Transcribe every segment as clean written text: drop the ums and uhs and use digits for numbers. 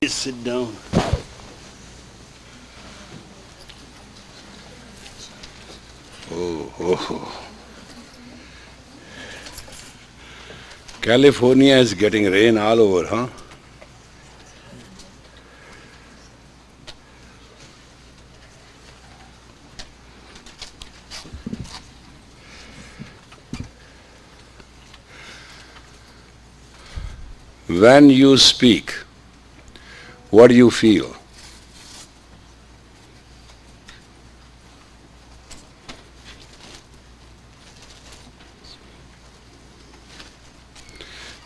Please sit down. Oh. California is getting rain all over, huh? When you speak, what do you feel?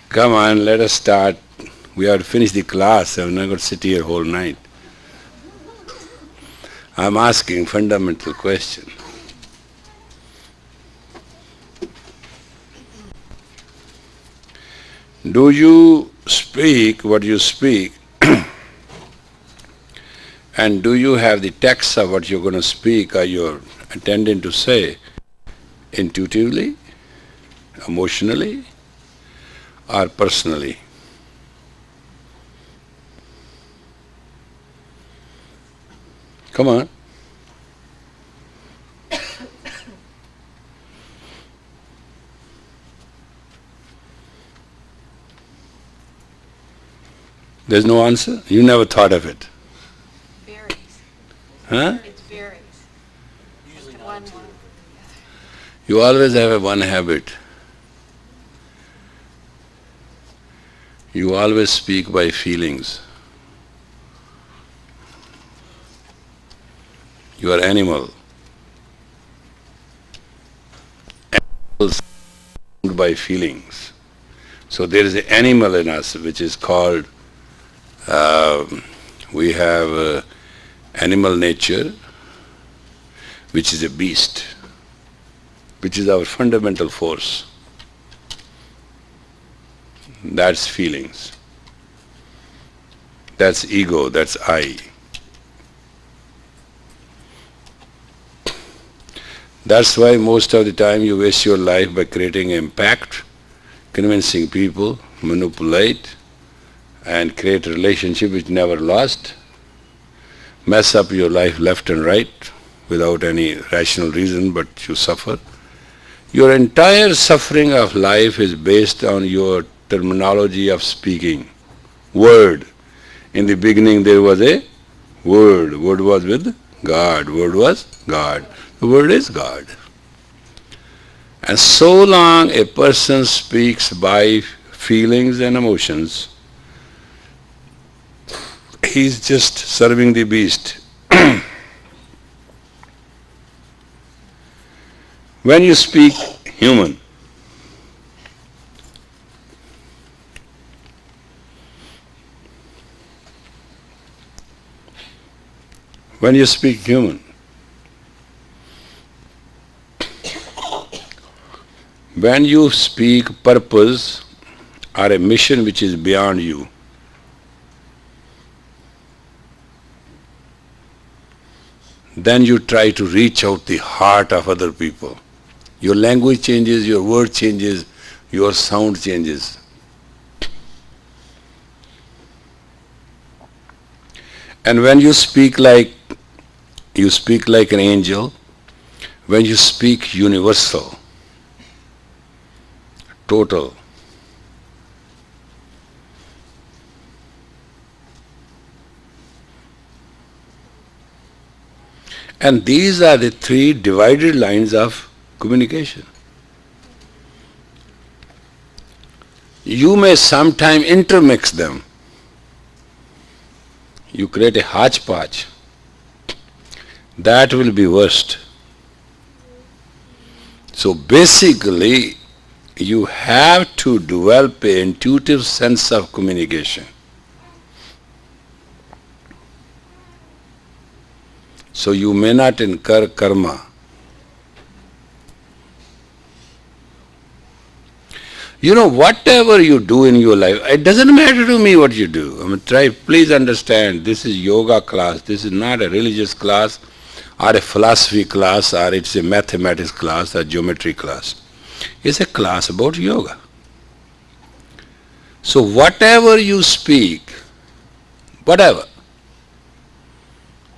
Come on, let us start. We have to finish the class. I'm not going to sit here whole night. I'm asking fundamental question. Do you speak what you speak? And do you have the text of what you're going to speak or you're intending to say intuitively, emotionally, or personally? Come on. There's no answer? You never thought of it? Varies. Huh? It varies. Usually One. not two. You always have one habit. You always speak by feelings. You are animal. Animals sound by feelings. So there is an animal in us which is called, we have animal nature, which is a beast, which is our fundamental force. That's feelings. That's ego, that's I. That's why most of the time you waste your life by creating impact, convincing people, manipulate, and create a relationship which never lost, mess up your life left and right without any rational reason, but you suffer. Your entire suffering of life is based on your terminology of speaking. Word. In the beginning there was a word. Word was with God. Word was God. The word is God. And so long a person speaks by feelings and emotions, he's just serving the beast. When you speak human, when you speak human, when you speak purpose or a mission which is beyond you, then you try to reach out the heart of other people. Your language changes, your word changes, your sound changes. And when you speak like an angel, when you speak universal, total, and these are the three divided lines of communication. You may sometime intermix them. You create a hodgepodge. That will be worst. So basically, you have to develop an intuitive sense of communication. So you may not incur karma. You know, whatever you do in your life, it doesn't matter to me what you do. Please understand, this is yoga class. This is not a religious class or a philosophy class or it's a mathematics class or geometry class. It's a class about yoga. So whatever you speak, whatever.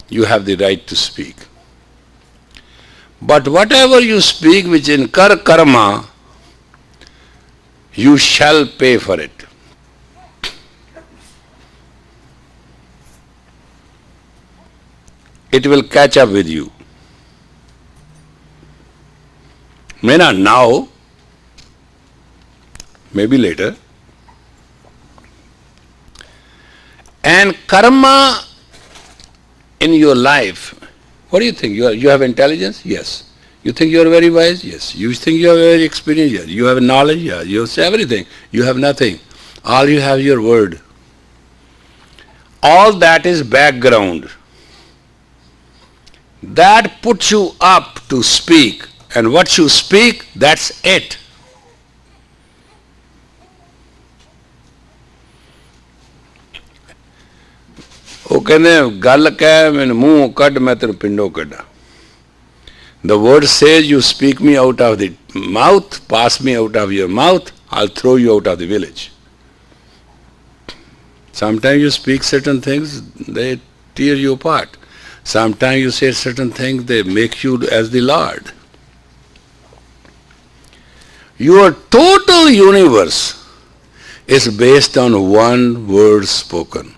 You have the right to speak. But whatever you speak which incur karma, you shall pay for it. It will catch up with you. May not now, maybe later. And karma in your life, what do you think? You have intelligence? Yes. You think you are very wise? Yes. You think you are very experienced? Yes. You have knowledge? Yes. You have everything. You have nothing. All you have your word. All that is background. That puts you up to speak. And what you speak, that's it. ਉਹ ਕਹਿੰਦੇ ਗੱਲ ਕਹਿ ਮੈਨੂੰ ਮੂੰਹ ਕੱਢ ਮੈਂ ਤੈਨੂੰ ਪਿੰਡੋਂ ਕੱਢਾਂ. The word says you speak me out of the mouth, pass me out of your mouth, I'll throw you out of the village. Sometimes you speak certain things, they tear you apart. Sometimes you say certain things, they make you as the Lord. Your total universe is based on one word spoken.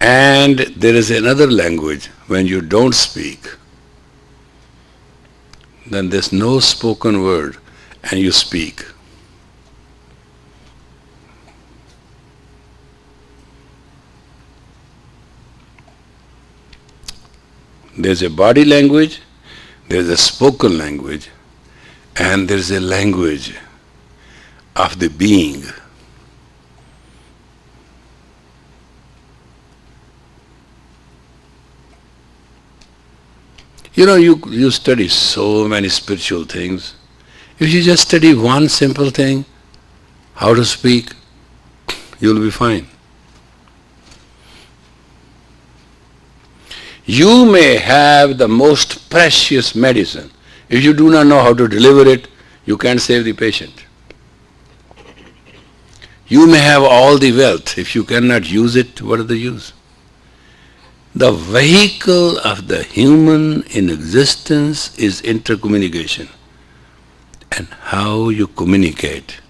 And there is another language, when you don't speak, then there's no spoken word and you speak. There's a body language, there's a spoken language, and there's a language of the being. You know, you study so many spiritual things. If you just study one simple thing, how to speak, you'll be fine. You may have the most precious medicine. If you do not know how to deliver it, you can't save the patient. You may have all the wealth. If you cannot use it, what is the use? The vehicle of the human in existence is intercommunication and how you communicate.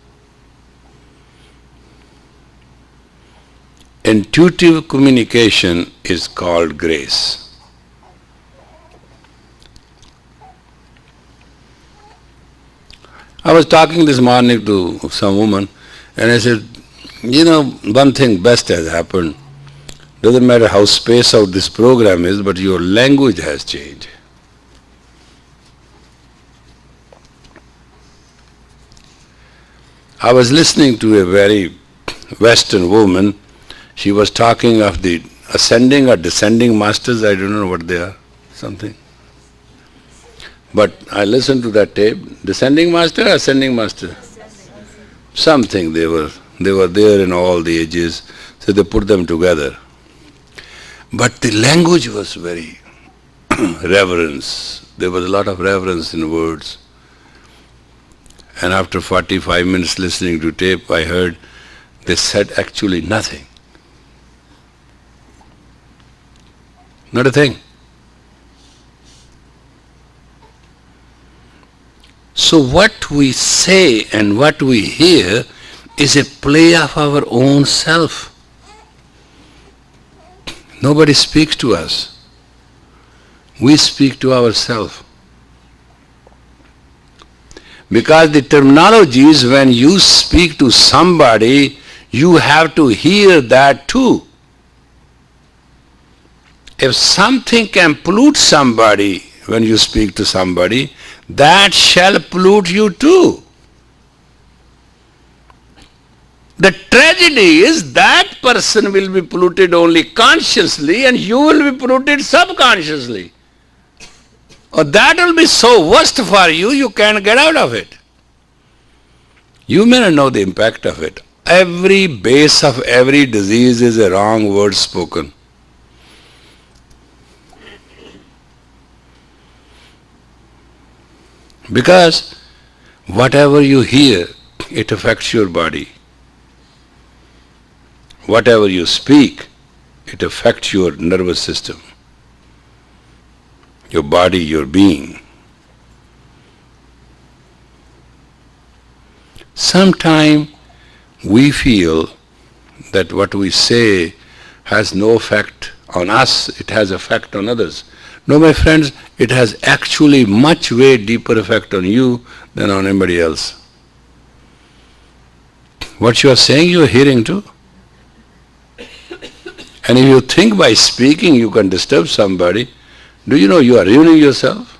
Intuitive communication is called grace. I was talking this morning to some woman and I said, you know, one thing best has happened. Doesn't matter how spaced out this program is, but your language has changed. I was listening to a very Western woman. She was talking of the ascending or descending masters. I don't know what they are, something. But I listened to that tape. Descending master or ascending master? Something they were there in all the ages, so they put them together. But the language was very reverence. There was a lot of reverence in words. And after 45 minutes listening to tape, I heard they said actually nothing. Not a thing. So what we say and what we hear is a play of our own self. Nobody speaks to us. We speak to ourselves. Because the terminology is when you speak to somebody, you have to hear that too. If something can pollute somebody when you speak to somebody, that shall pollute you too. The tragedy is that person will be polluted only consciously and you will be polluted subconsciously. Or that will be so worst for you, you can't get out of it. You may not know the impact of it. Every base of every disease is a wrong word spoken. Because Whatever you hear, it affects your body. Whatever you speak, it affects your nervous system, your body, your being. Sometimes we feel that what we say has no effect on us, it has effect on others. No, my friends, it has actually much way deeper effect on you than on anybody else. What you are saying, you are hearing too. And if you think by speaking you can disturb somebody, do you know you are ruining yourself?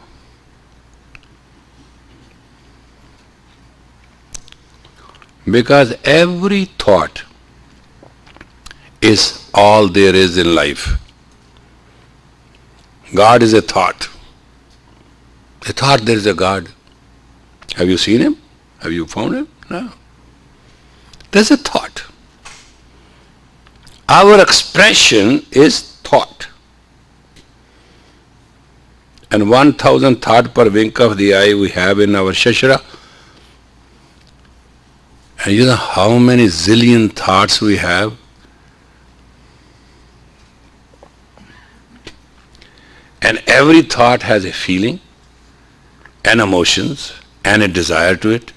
Because every thought is all there is in life. God is a thought. A thought, there is a God. Have you seen him? Have you found him? No. There's a thought. Our expression is thought. And 1,000 thoughts per wink of the eye we have in our shashara. And you know how many zillion thoughts we have? And every thought has a feeling, and emotions, and a desire to it.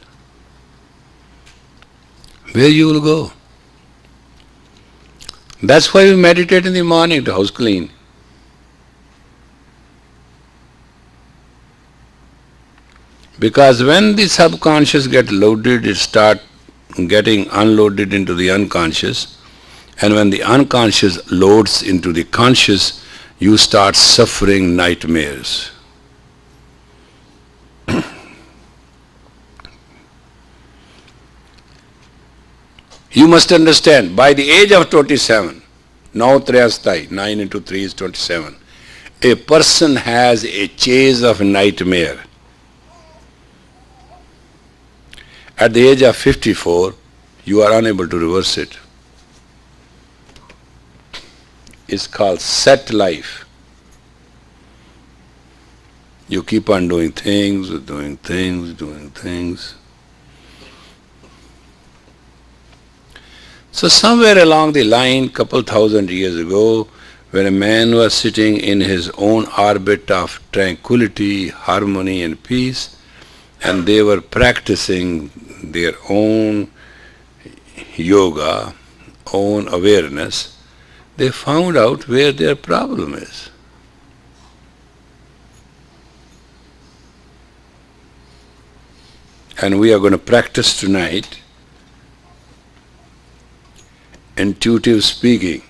Where you will go? That's why we meditate in the morning to house clean. Because when the subconscious gets loaded, it starts getting unloaded into the unconscious. And when the unconscious loads into the conscious, you start suffering nightmares. You must understand, by the age of 27, now 9 into 3 is 27, a person has a chase of nightmare. At the age of 54, you are unable to reverse it. It's called set life. You keep on doing things, doing things, doing things. So somewhere along the line, couple thousand years ago, when a man was sitting in his own orbit of tranquility, harmony and peace, and they were practicing their own yoga, own awareness, they found out where their problem is. And we are going to practice tonight intuitive speaking.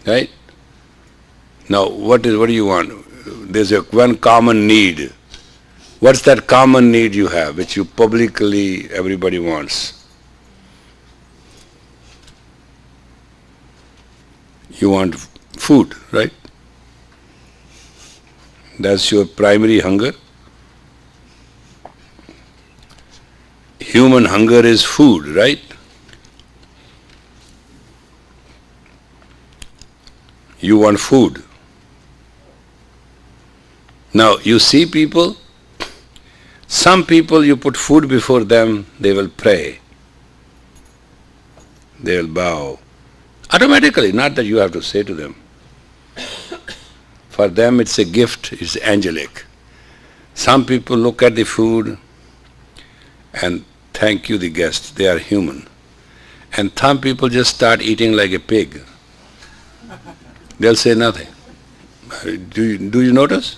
Right? Now, what do you want? There's one common need. What's that common need you have, which you publicly everybody wants? You want food, right? That's your primary hunger. Human hunger is food, right? You want food. Now, you see people, some people you put food before them, they will pray. They will bow. Automatically, not that you have to say to them. For them it's a gift, it's angelic. Some people look at the food and thank you the guest, they are human. And some people just start eating like a pig. They'll say nothing. Do you notice?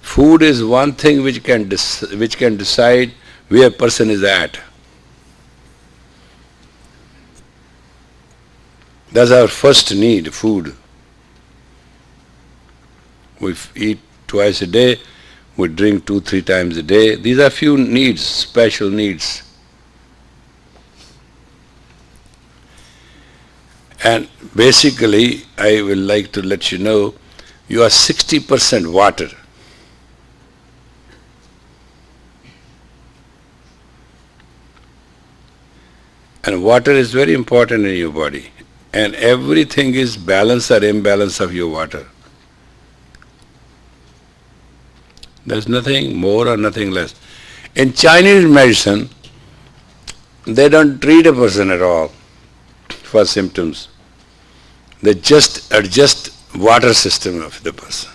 Food is one thing which can decide where a person is at. That's our first need, food. We eat twice a day, we drink 2-3 times a day. These are few needs, special needs. And basically, I will like to let you know, you are 60% water. And water is very important in your body. And everything is balance or imbalance of your water. There's nothing more or nothing less. In Chinese medicine, they don't treat a person at all for symptoms. They just adjust water system of the person.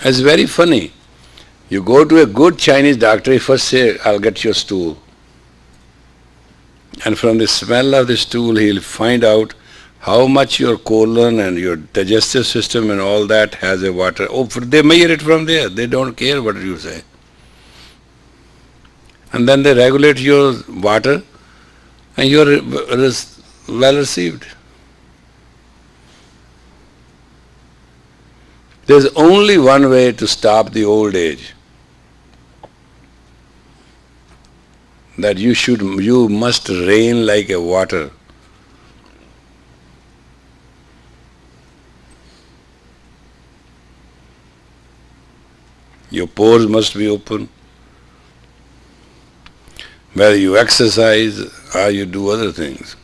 It's very funny. You go to a good Chinese doctor, he first say, I'll get your stool. And from the smell of the stool, he'll find out how much your colon and your digestive system and all that has a water. Oh, they measure it from there. They don't care what you say. And then they regulate your water and you're well received. There's only one way to stop the old age. That you must reign like a water. Your pores must be open. Whether you exercise or you do other things.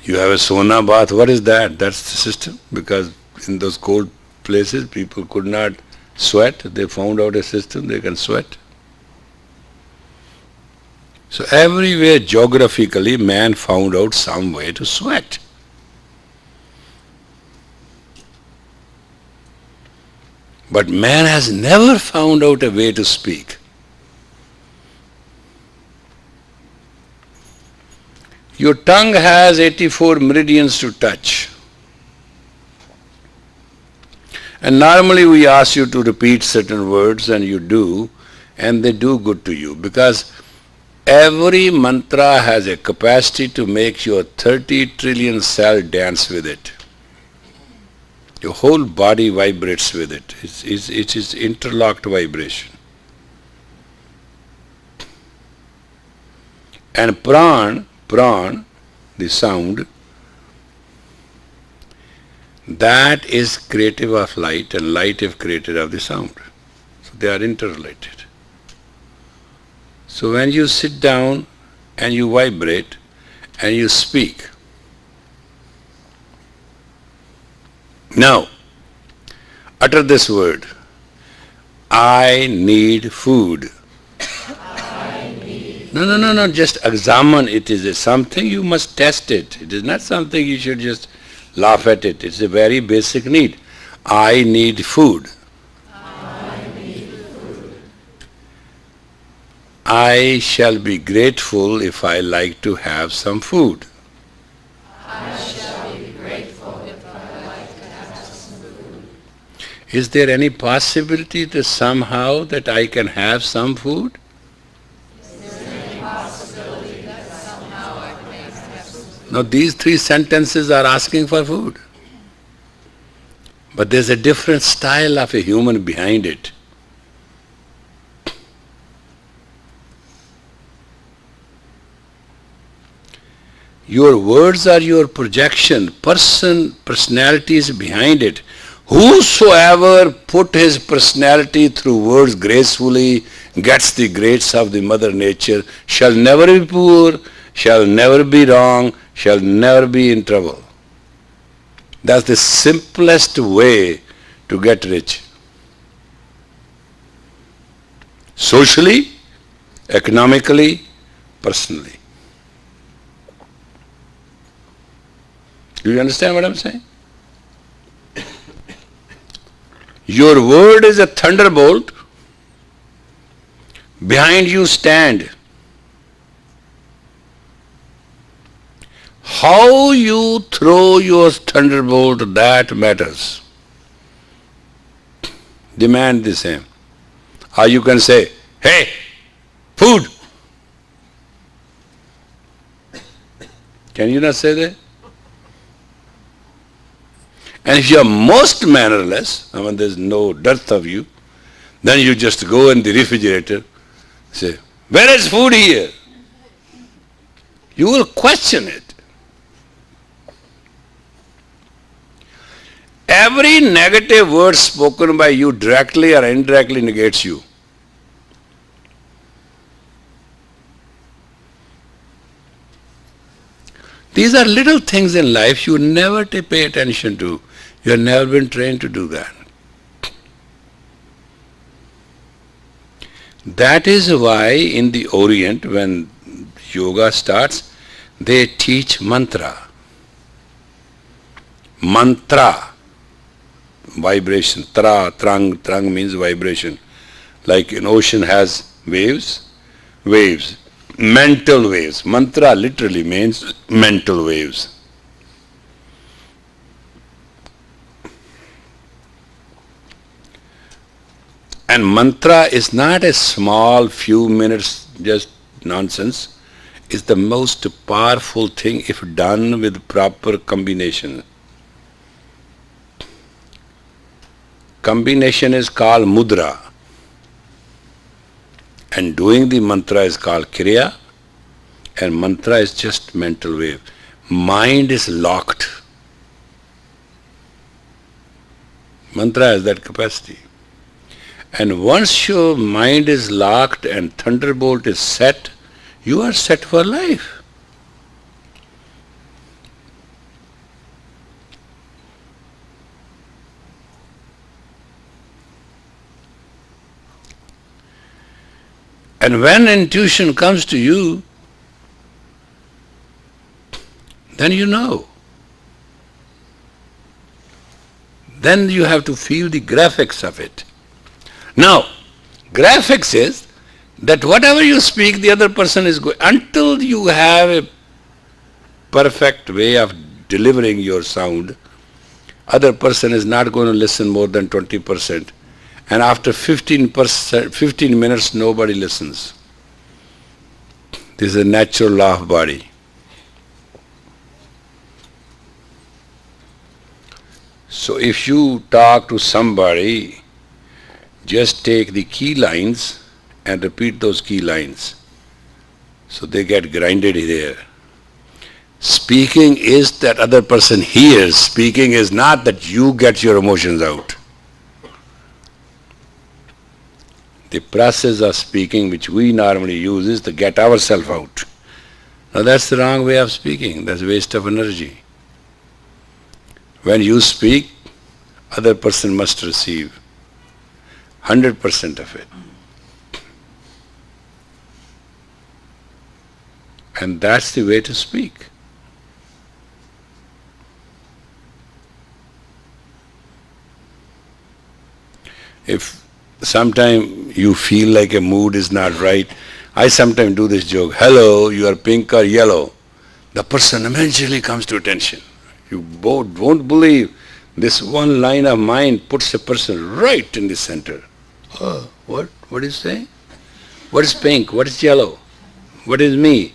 You have a sauna bath. What is that? That's the system. Because in those cold places, people could not sweat. They found out a system they can sweat. So everywhere geographically, man found out some way to sweat. But man has never found out a way to speak. Your tongue has 84 meridians to touch. And normally we ask you to repeat certain words and you do, and they do good to you because every mantra has a capacity to make your 30 trillion cell dance with it. Your whole body vibrates with it. It is interlocked vibration. And pran, the sound, that is creative of light and light is created of the sound. So they are interrelated. So when you sit down and you vibrate and you speak, now utter this word, I need food. No, just examine it. Is something you must test it. It is not something you should just laugh at it. It's a very basic need. I need food. I need food. I shall be grateful if I like to have some food. I shall be grateful if I like to have some food. Is there any possibility that somehow that I can have some food? Now these three sentences are asking for food. But there's a different style of a human behind it. Your words are your projection. Personality is behind it. Whosoever put his personality through words gracefully gets the grace of the Mother Nature, shall never be poor, shall never be wrong, shall never be in trouble. That's the simplest way to get rich. Socially, economically, personally. Do you understand what I'm saying? Your word is a thunderbolt. Behind you stand. How you throw your thunderbolt, that matters. Demand the same. Or you can say, hey, food. Can you not say that? And if you are most mannerless, I mean there's no dearth of you, then you just go in the refrigerator, say, where is food here? You will question it. Every negative word spoken by you directly or indirectly negates you. These are little things in life you never pay attention to. You have never been trained to do that. That is why in the Orient, when yoga starts, they teach mantra. Mantra, vibration. Trang means vibration. Like an ocean has waves. Mental waves. Mantra literally means mental waves. And mantra is not a small few minutes just nonsense. It's the most powerful thing if done with proper combination. Combination is called mudra. And doing the mantra is called kriya. And mantra is just mental wave. Mind is locked. Mantra has that capacity. And once your mind is locked and thunderbolt is set, you are set for life. And when intuition comes to you, then you know. Then you have to feel the graphics of it. Now, graphics is that whatever you speak, the other person is going. Until you have a perfect way of delivering your sound, other person is not going to listen more than 20%. And after 15 minutes, nobody listens. This is a natural law of body. So if you talk to somebody, just take the key lines and repeat those key lines. So they get grinded there. Speaking is that other person hears. Speaking is not that you get your emotions out. The process of speaking which we normally use is to get ourselves out. Now that's the wrong way of speaking. That's a waste of energy. When you speak, other person must receive 100% of it. And that's the way to speak. If sometime you feel like a mood is not right, I sometimes do this joke, hello, you are pink or yellow. The person immediately comes to attention. You both won't believe this one line of mind puts a person right in the center. Oh, what? What is saying? What is pink? What is yellow? What is me?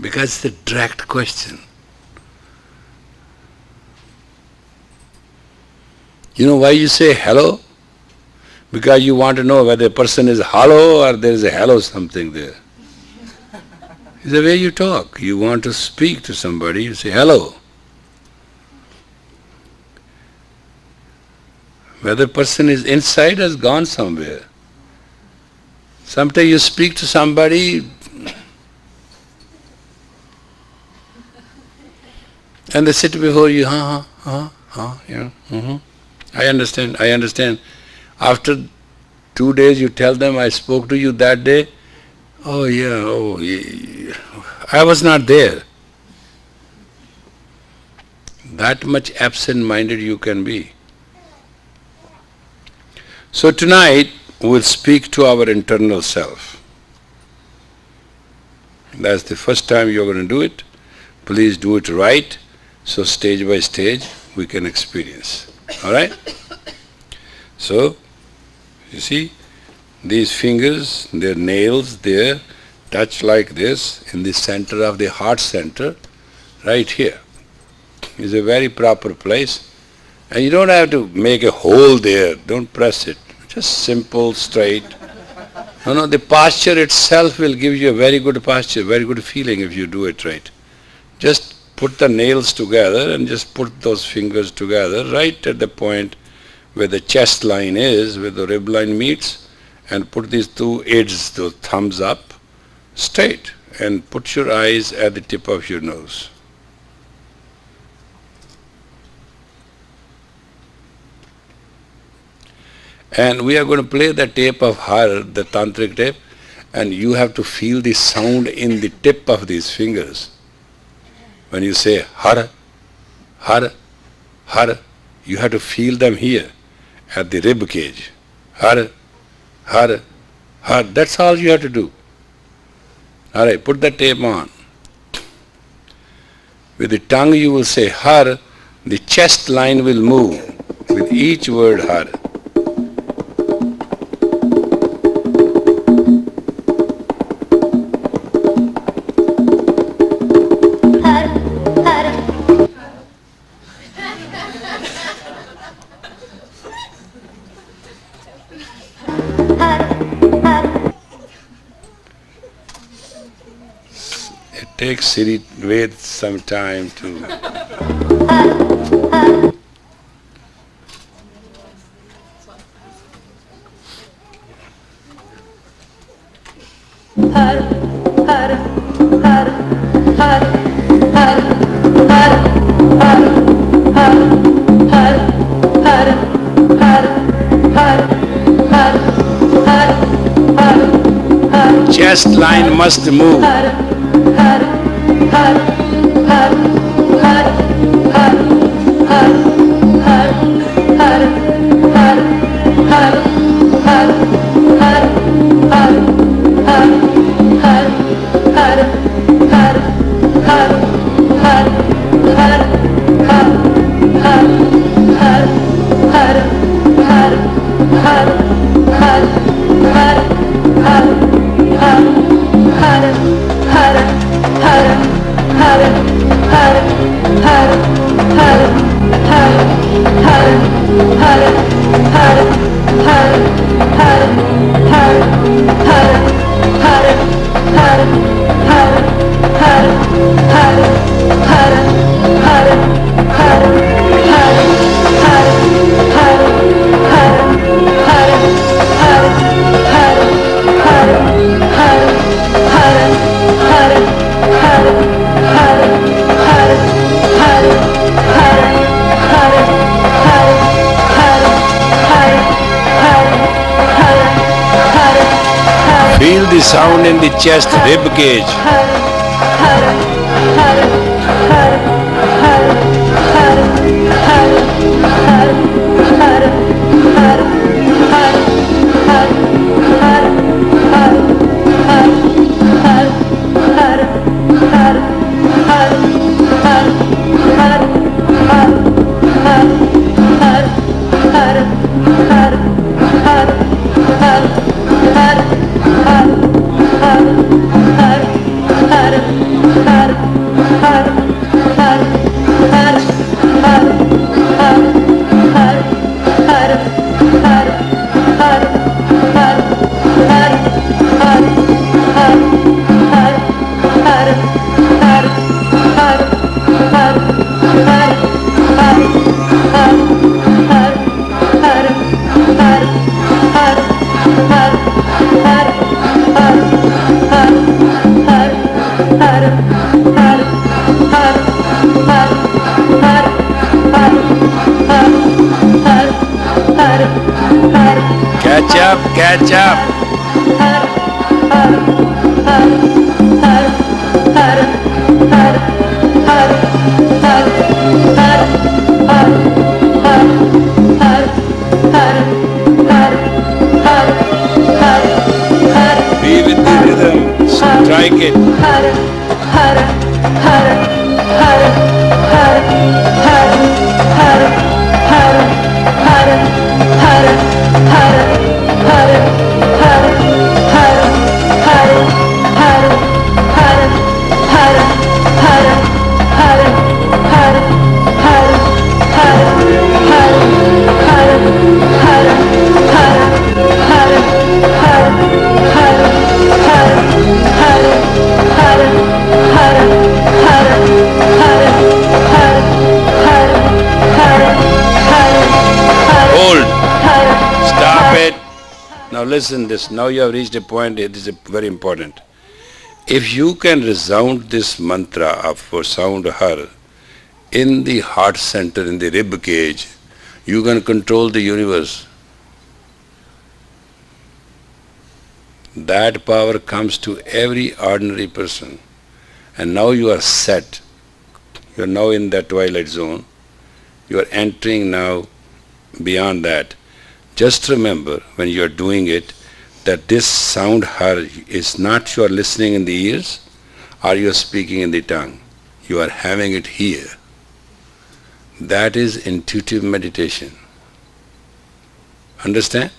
Because it's a direct question. You know why you say hello? Because you want to know whether a person is hollow or there is a hello something there. It's the way you talk. You want to speak to somebody, you say hello. Whether the person is inside or has gone somewhere. Sometimes you speak to somebody and they sit before you, yeah, I understand. After 2 days you tell them, I spoke to you that day. Oh yeah, I was not there. That much absent-minded you can be. So tonight we'll speak to our internal self. That's the first time you're going to do it. Please do it right, so stage by stage we can experience. Alright? So, you see, these fingers, their nails there, touch like this in the center of the heart center, right here. Is a very proper place. And you don't have to make a hole there, don't press it. Just simple, straight. No, the posture itself will give you a very good posture, very good feeling if you do it right. Just put the nails together and just put those fingers together right at the point where the chest line is, where the rib line meets, and put these two edges, those thumbs up, straight. and put your eyes at the tip of your nose. And we are going to play the tape of Har, the tantric tape, and you have to feel the sound in the tip of these fingers. When you say Har, Har, Har, you have to feel them here at the rib cage. Har, Har, Har. That's all you have to do. All right, put the tape on. With the tongue you will say Har, the chest line will move with each word Har. Takes Siri wait some time to. Chest line must move. Feel the sound in the chest rib cage. Catch up. Be with the rhythm, strike it. Now listen this, now you have reached a point, it is very important. If you can resound this mantra of sound Har in the heart center, in the rib cage, you can control the universe. That power comes to every ordinary person. And now you are set. You are now in that twilight zone. You are entering now beyond that. Just remember when you are doing it that this sound Har is not you are listening in the ears or you are speaking in the tongue. You are having it here. That is intuitive meditation. Understand?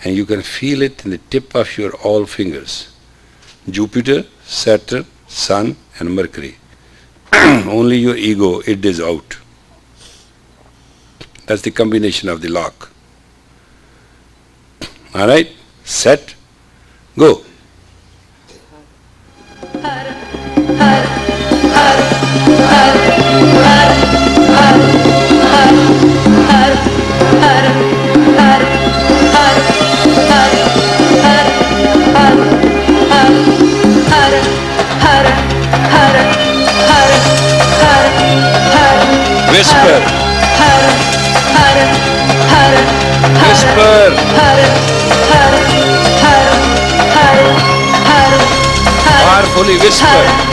And you can feel it in the tip of your all fingers. Jupiter, Saturn, Sun and Mercury. Only your ego, it is out. That's the combination of the lock. Alright? Set. Go. Whisper. Whisper. Powerfully whisper.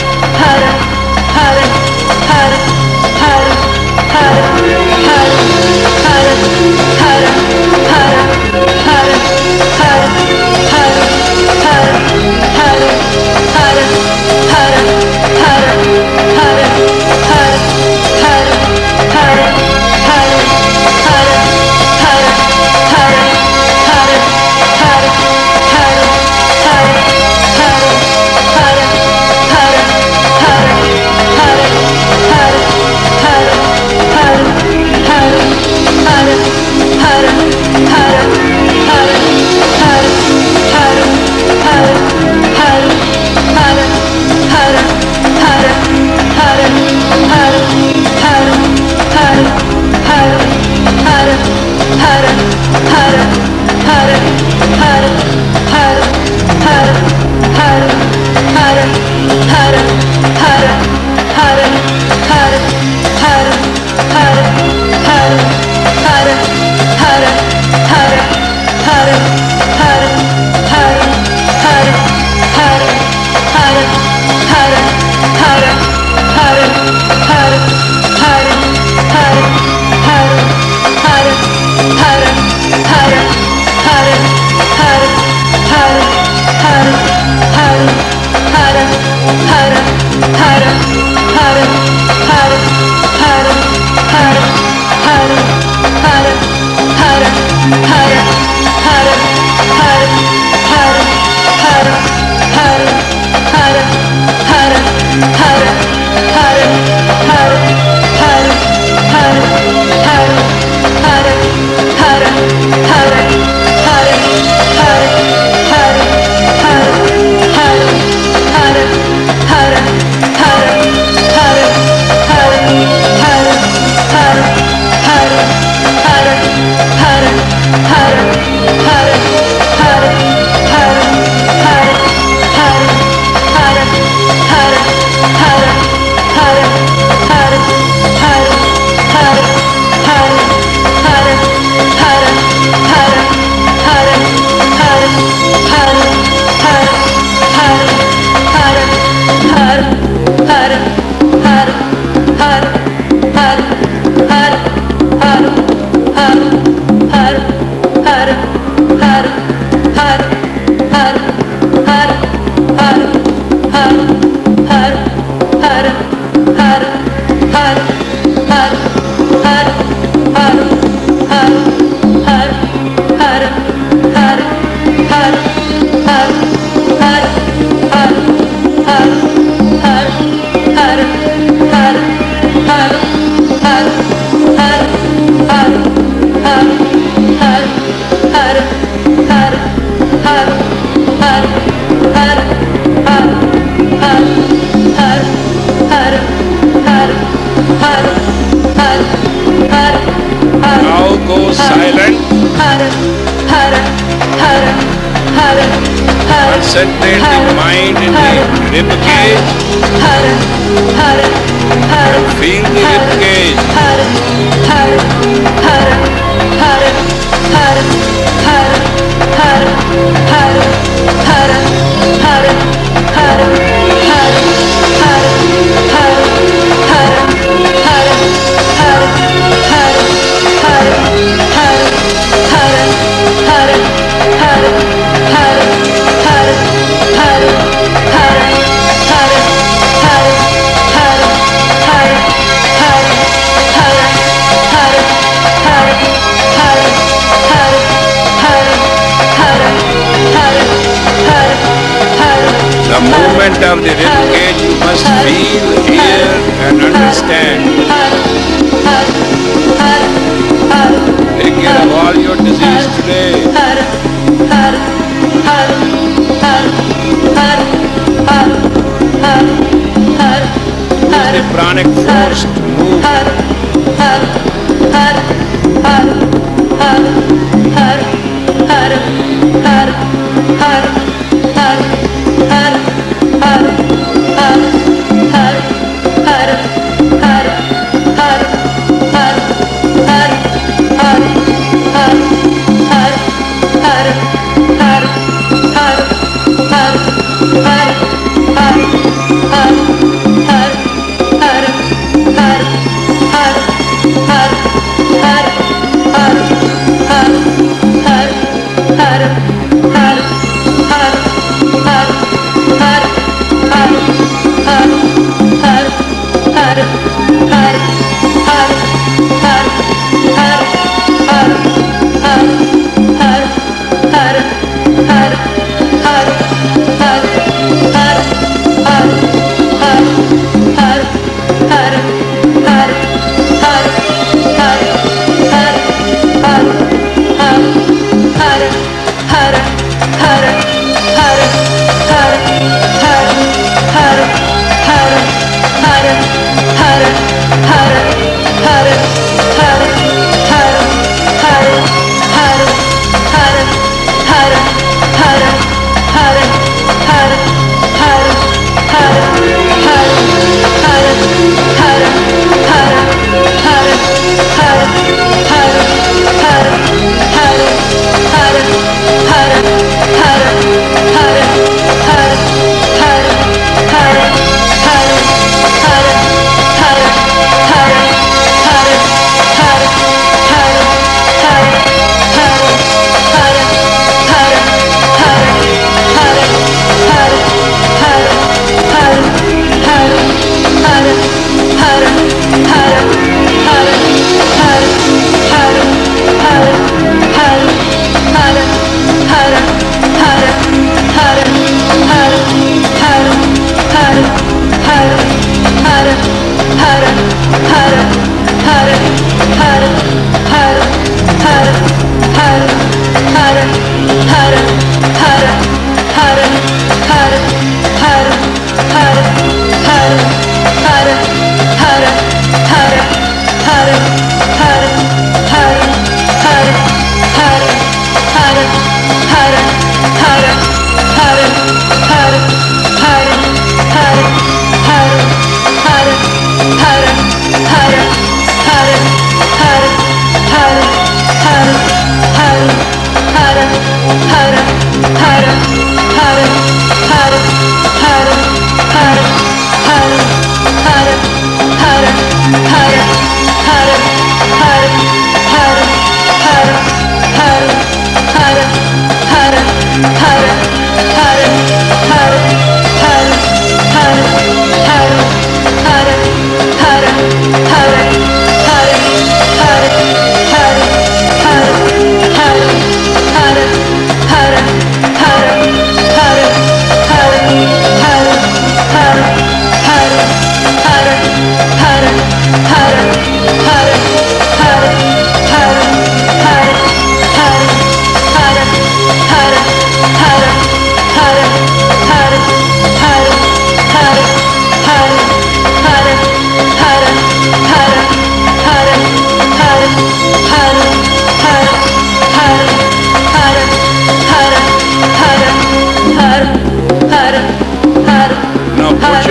Now go silent. Concentrate the mind in the rib cage and feel the rib cage. The movement of the rib cage you must feel, hear and understand. Take care of all your disease today. Use the pranic force to move. Hare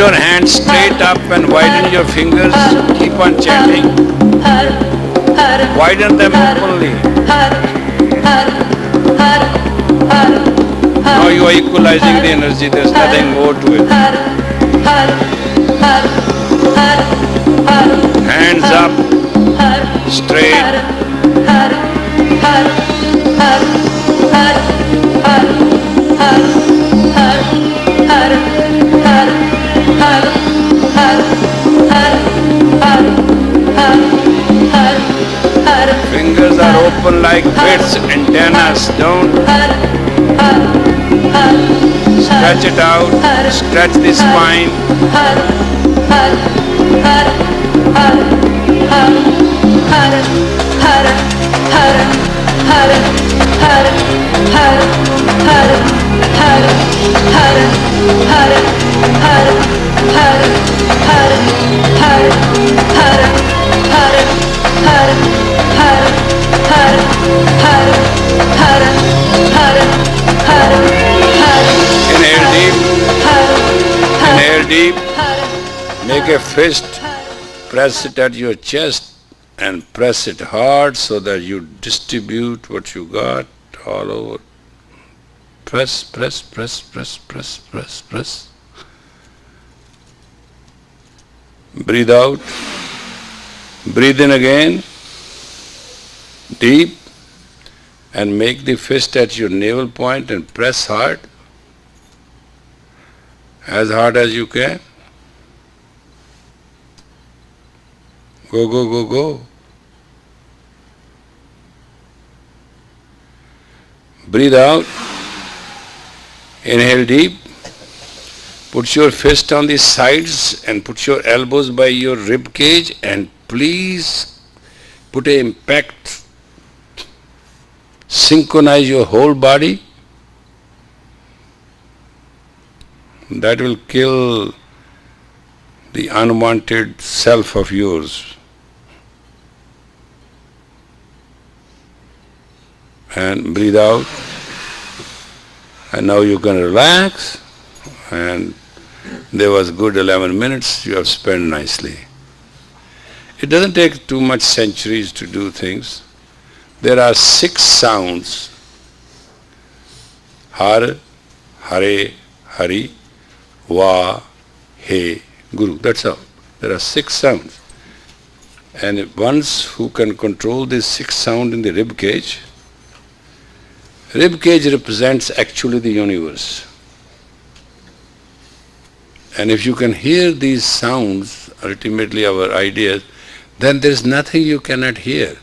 your hands straight up and widen your fingers. Keep on chanting. Widen them openly. Now you are equalizing the energy. There's nothing more to it. Hands up, straight. Fingers are open like bits, antennas. Don't stretch it out, stretch the spine. Inhale deep. Inhale deep. Make a fist. Press it at your chest and press it hard so that you distribute what you got all over. Press, press, press, press, press, press, press. Breathe out. Breathe in again. Deep. And make the fist at your navel point and press hard. As hard as you can. Go, go, go, go. Breathe out. Inhale deep. Put your fist on the sides and put your elbows by your rib cage and please put an impact. Synchronize your whole body. That will kill the unwanted self of yours. And breathe out. And now you can relax. And there was good 11 minutes you have spent nicely. It doesn't take too much centuries to do things. There are 6 sounds. Har, Hare, Hari, Va, He, Guru. That's all. There are 6 sounds. And ones who can control these 6 sounds in the rib cage represents actually the universe. And if you can hear these sounds, ultimately our ideas, then there is nothing you cannot hear.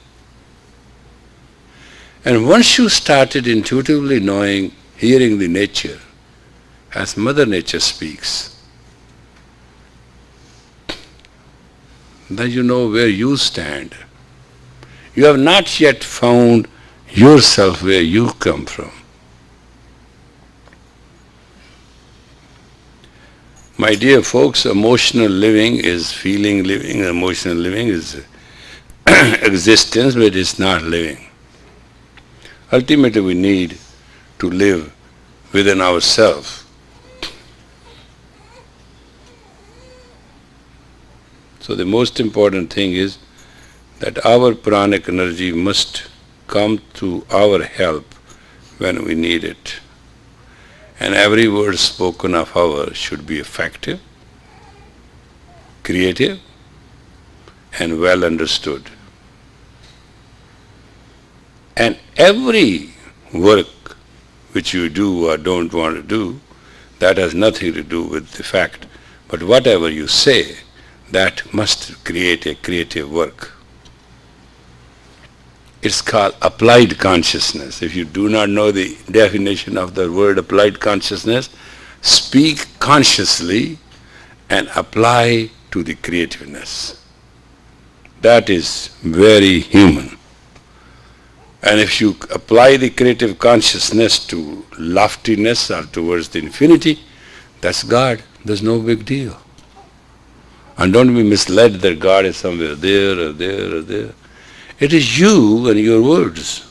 And once you started intuitively knowing, hearing the nature, as Mother Nature speaks, then you know where you stand. You have not yet found yourself where you come from. My dear folks, emotional living is feeling living, emotional living is existence, but it's not living. Ultimately, we need to live within ourselves. So the most important thing is that our pranic energy must come to our help when we need it. And every word spoken of ours should be effective, creative, and well understood. And every work which you do or don't want to do, that has nothing to do with the fact. But whatever you say, that must create a creative work. It's called applied consciousness. If you do not know the definition of the word applied consciousness, speak consciously and apply to the creativeness. That is very human. And if you apply the creative consciousness to loftiness or towards the infinity, that's God. There's no big deal. And don't be misled that God is somewhere there or there or there. It is you and your words.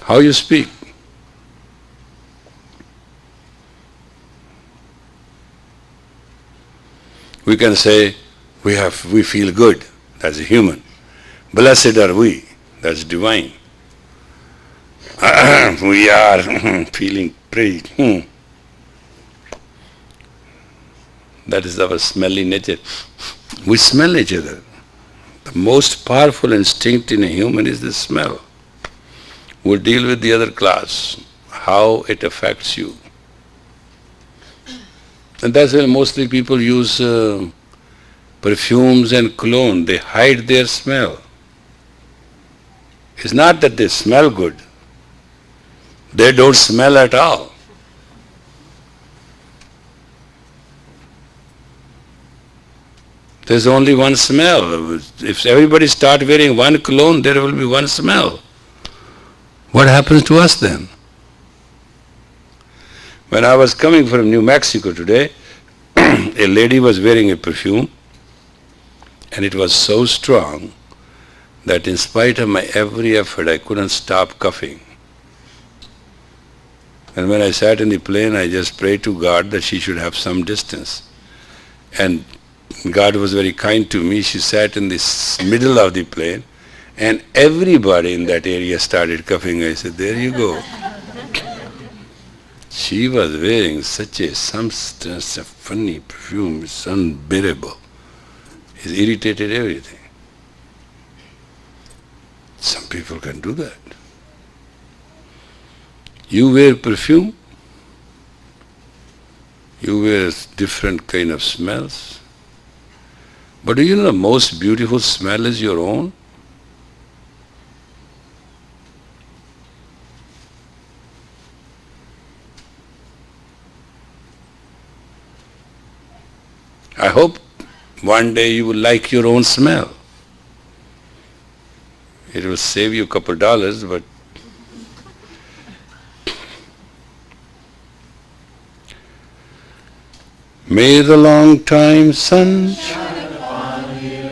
How you speak. We can say, we feel good, that's human. Blessed are we, that's divine. We are feeling pretty. That is our smelly nature. We smell each other. The most powerful instinct in a human is the smell. We'll deal with the other class, how it affects you. And that's why mostly people use perfumes and cologne. They hide their smell. It's not that they smell good. They don't smell at all. There's only one smell. If everybody starts wearing one cologne, there will be one smell. What happens to us then? When I was coming from New Mexico today, a lady was wearing a perfume, and it was so strong that in spite of my every effort, I couldn't stop coughing. And when I sat in the plane, I just prayed to God that she should have some distance. And God was very kind to me. She sat in the middle of the plane, and everybody in that area started coughing. I said, there you go. She was wearing such a substance, a funny perfume, it's unbearable. It irritated everything. Some people can do that. You wear perfume, you wear different kind of smells, but do you know the most beautiful smell is your own? I hope one day you will like your own smell. It will save you a couple dollars, but may the long time sun shine upon you,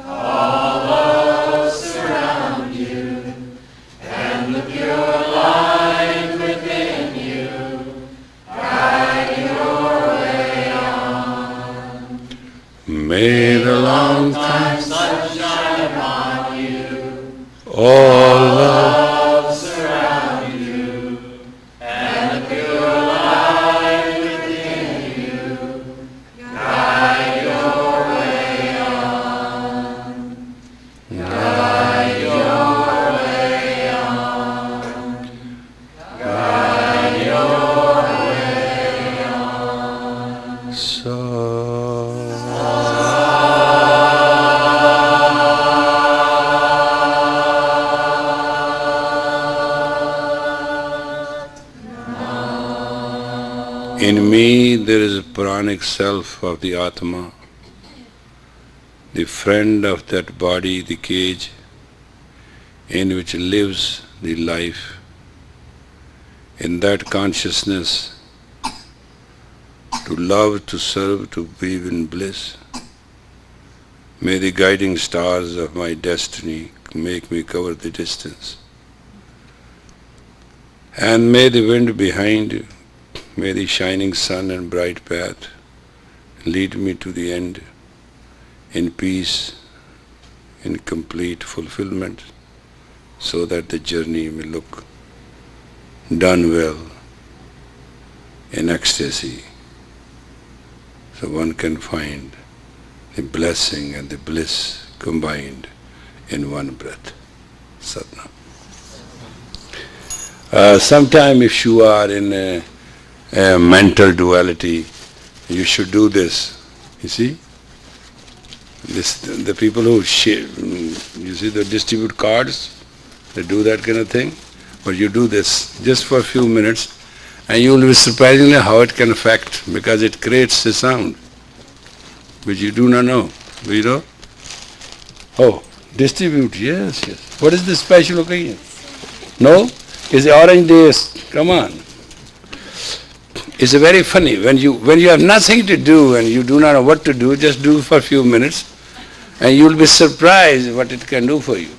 all love surround you, and the pure light within you guide your way on. May the long time sun shine upon you, all love surround you, and the pure light within you guide your way on. Guide your way on. Guide your way on. In me there is a pranic self of the Atma, the friend of that body, the cage, in which lives the life. In that consciousness, to love, to serve, to be in bliss, may the guiding stars of my destiny make me cover the distance. And may the wind behind, may the shining sun and bright path lead me to the end in peace, in complete fulfillment, so that the journey may look done well, in ecstasy, so one can find the blessing and the bliss combined in one breath. Satnam. Sometime if you are in a mental duality, you should do this. You see? The people who you see, they distribute cards, they do that kind of thing. But you do this just for a few minutes, and you will be surprisingly how it can affect, because it creates a sound which you do not know. Do you know? Oh, distribute, yes, yes. What is the special occasion? No? It's the orange days. Come on. It's very funny. When you have nothing to do and you do not know what to do, just do for a few minutes, and you will be surprised what it can do for you.